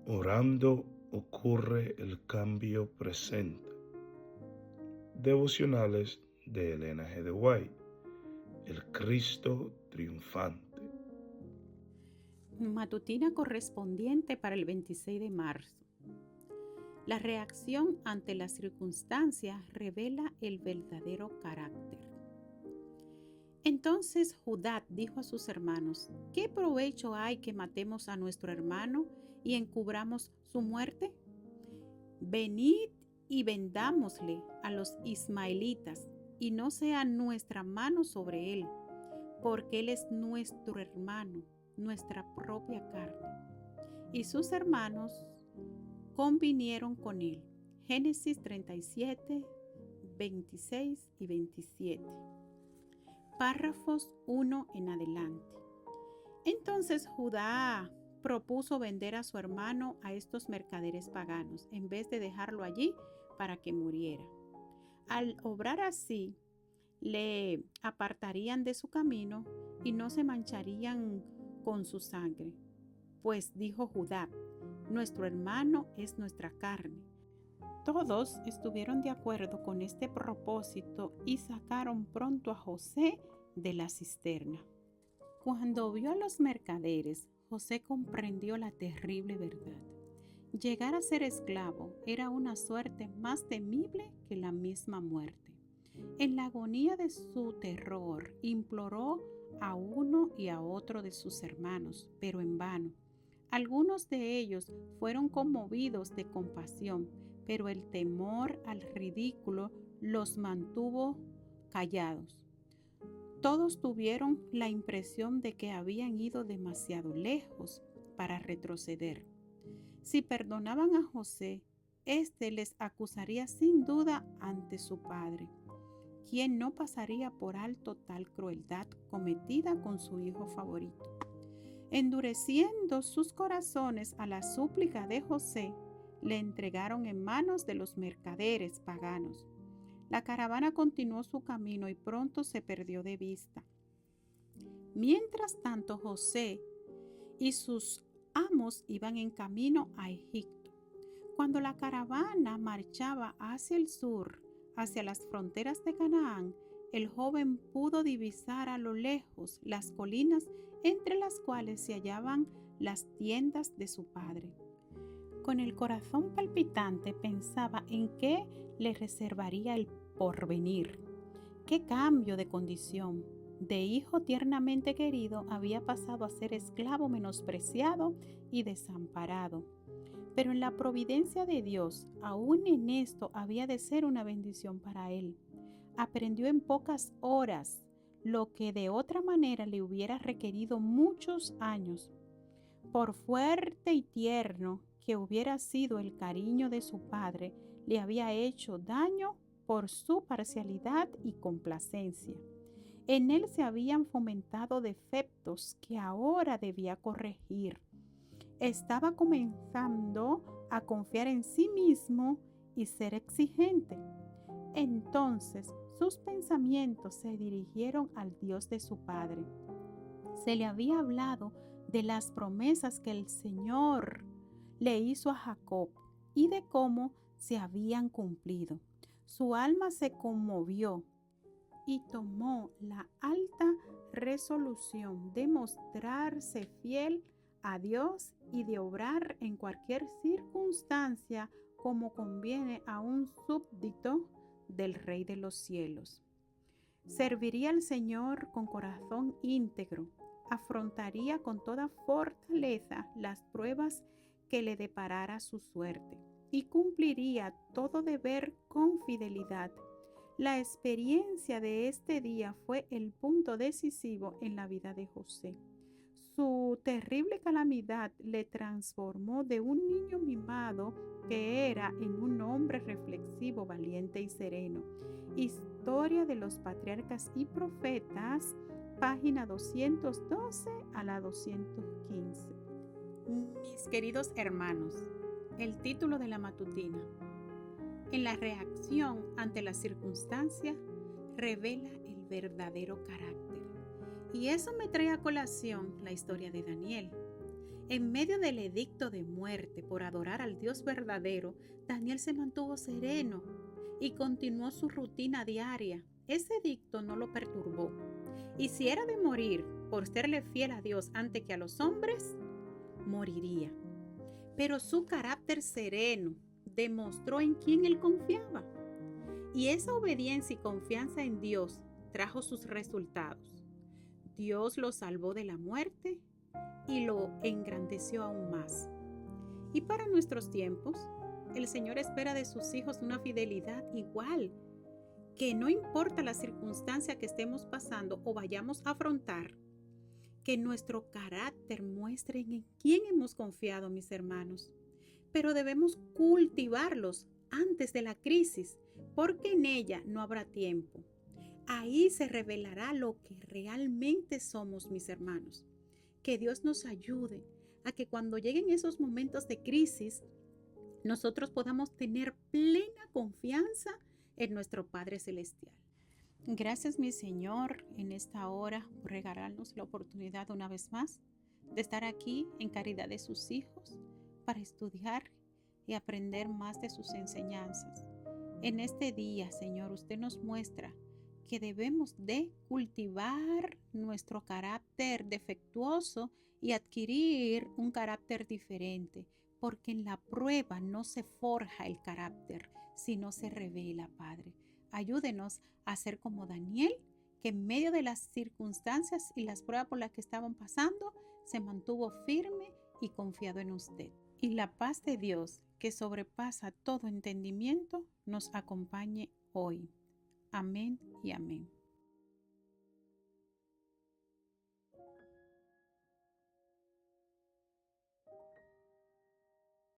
Orando ocurre el cambio presente. Devocionales de Elena G. de White. El Cristo triunfante. Matutina correspondiente para el 26 de marzo. La reacción ante las circunstancias revela el verdadero carácter. Entonces Judá dijo a sus hermanos: ¿Qué provecho hay que matemos a nuestro hermano y encubramos su muerte? Venid y vendámosle a los ismaelitas, y no sea nuestra mano sobre él, porque él es nuestro hermano, nuestra propia carne. Y sus hermanos convinieron con él. Génesis 37, 26 y 27. Párrafos 1 en adelante. Entonces Judá propuso vender a su hermano a estos mercaderes paganos, en vez de dejarlo allí para que muriera. Al obrar así, le apartarían de su camino y no se mancharían con su sangre. Pues dijo Judá: nuestro hermano es nuestra carne. Todos estuvieron de acuerdo con este propósito y sacaron pronto a José de la cisterna. Cuando vio a los mercaderes, José comprendió la terrible verdad. Llegar a ser esclavo era una suerte más temible que la misma muerte. En la agonía de su terror, imploró a uno y a otro de sus hermanos, pero en vano. Algunos de ellos fueron conmovidos de compasión, pero el temor al ridículo los mantuvo callados. Todos tuvieron la impresión de que habían ido demasiado lejos para retroceder. Si perdonaban a José, éste les acusaría sin duda ante su padre, quien no pasaría por alto tal crueldad cometida con su hijo favorito. Endureciendo sus corazones a la súplica de José, le entregaron en manos de los mercaderes paganos. La caravana continuó su camino y pronto se perdió de vista. Mientras tanto, José y sus amos iban en camino a Egipto. Cuando la caravana marchaba hacia el sur, hacia las fronteras de Canaán, el joven pudo divisar a lo lejos las colinas entre las cuales se hallaban las tiendas de su padre. Con el corazón palpitante pensaba en qué le reservaría el porvenir. Qué cambio de condición. De hijo tiernamente querido había pasado a ser esclavo menospreciado y desamparado. Pero en la providencia de Dios, aún en esto había de ser una bendición para él. Aprendió en pocas horas lo que de otra manera le hubiera requerido muchos años. Por fuerte y tierno que hubiera sido el cariño de su padre, le había hecho daño por su parcialidad y complacencia. En él se habían fomentado defectos que ahora debía corregir. Estaba comenzando a confiar en sí mismo y ser exigente. Entonces sus pensamientos se dirigieron al Dios de su padre. Se le había hablado de las promesas que el Señor le hizo a Jacob y de cómo se habían cumplido. Su alma se conmovió y tomó la alta resolución de mostrarse fiel a Dios y de obrar en cualquier circunstancia como conviene a un súbdito del Rey de los cielos. Serviría al Señor con corazón íntegro, afrontaría con toda fortaleza las pruebas que le deparara su suerte y cumpliría todo deber con fidelidad. La experiencia de este día fue el punto decisivo en la vida de José. Su terrible calamidad le transformó de un niño mimado que era en un hombre reflexivo, valiente y sereno. Historia de los Patriarcas y Profetas, página 212 a la 215. Mis queridos hermanos, el título de la matutina: en la reacción ante la circunstancia revela el verdadero carácter. Y eso me trae a colación la historia de Daniel. En medio del edicto de muerte por adorar al Dios verdadero, Daniel se mantuvo sereno y continuó su rutina diaria. Ese edicto no lo perturbó. Y si era de morir por serle fiel a Dios antes que a los hombres, moriría. Pero su carácter sereno demostró en quién él confiaba. Y esa obediencia y confianza en Dios trajo sus resultados. Dios lo salvó de la muerte y lo engrandeció aún más. Y para nuestros tiempos, el Señor espera de sus hijos una fidelidad igual, que no importa la circunstancia que estemos pasando o vayamos a afrontar, que nuestro carácter muestre en quién hemos confiado, mis hermanos. Pero debemos cultivarlos antes de la crisis, porque en ella no habrá tiempo. Ahí se revelará lo que realmente somos, mis hermanos. Que Dios nos ayude a que cuando lleguen esos momentos de crisis, nosotros podamos tener plena confianza en nuestro Padre Celestial. Gracias, mi Señor, en esta hora por regalarnos la oportunidad una vez más de estar aquí en caridad de sus hijos para estudiar y aprender más de sus enseñanzas. En este día, Señor, usted nos muestra que debemos de cultivar nuestro carácter defectuoso y adquirir un carácter diferente, porque en la prueba no se forja el carácter, sino se revela, Padre. Ayúdenos a ser como Daniel, que en medio de las circunstancias y las pruebas por las que estaban pasando, se mantuvo firme y confiado en usted. Y la paz de Dios, que sobrepasa todo entendimiento, nos acompañe hoy. Amén y amén.